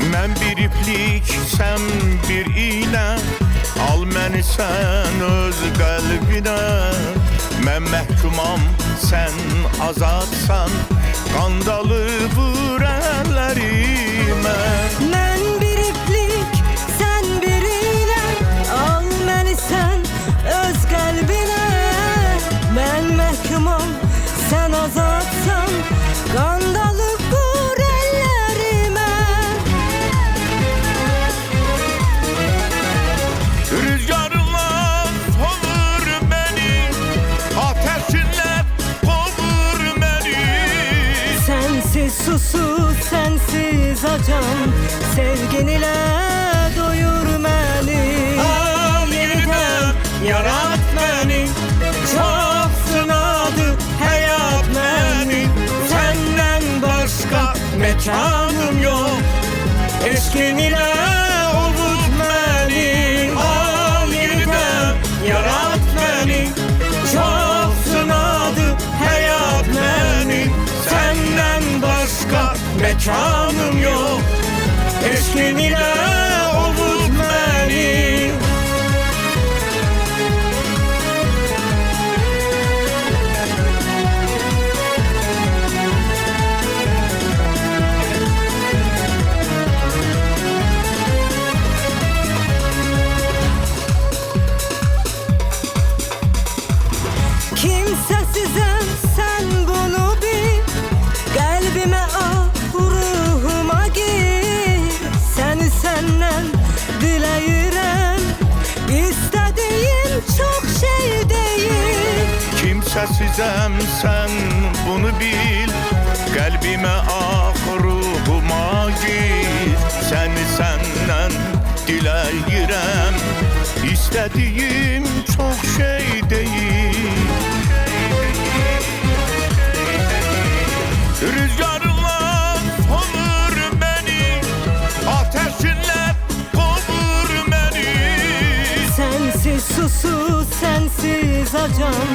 Mən bir iplik, sən bir iynə, al məni sən öz qəlbinə. Mən məhkumam, sən azadsan, qandalı vur əllərimə. Mən bir iplik, sən bir iynə, al məni sən öz qəlbinə. Mən məhkumam, sən azadsan, qandalı vur əllərimə. Rüzgarlar savur məni, ateşinlər qovur məni. Sensiz susuz, sensiz acam, sevgin ile doyur beni. Al yeniden yarat beni, çok sınadı hayat beni. Senden başka mekanım yok, eşkin ile ovut beni. Al yeniden yarat beni, çok sınadı hayat beni. Senden başka mekanım yok, eşkin ile ovut beni. Kimsesizim, sen bunu bil. Kalbime al, ruhuma gir. Seni senden dileyirem, İstediğim çok şey değil. Kimsesizem sen bunu bil, kalbime ah ruhuma gir. Seni senden dileyirem, İstediğim çok şey değil. Rüzgarlar savur beni, ateşinler kovur beni. Sensiz susuz, sensiz acam,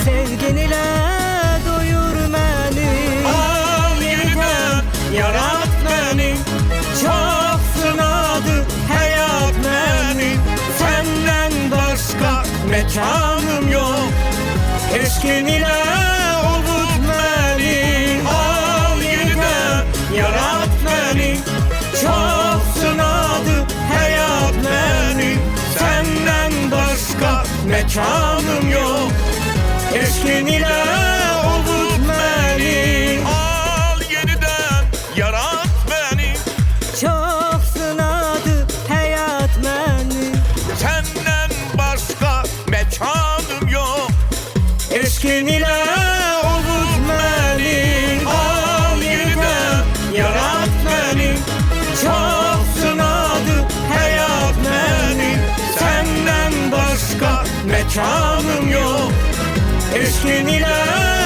sevgin ile doyur beni. Al yeniden yarat beni, çok sınadı hayat beni. Senden başka mekanım yok, eşkin ile ovut beni. Al yeniden yarat beni, çok sınadı hayat beni. Senden başka mekanım yok, eşkin ile ovut beni. Al yeniden yarat beni, Çok sınadı hayat beni. senden başka mekanım yok, eşkin ile ovut beni. Al yeniden yarat beni, çok sınadı hayat beni. Senden başka mekanım yok, eşkin ile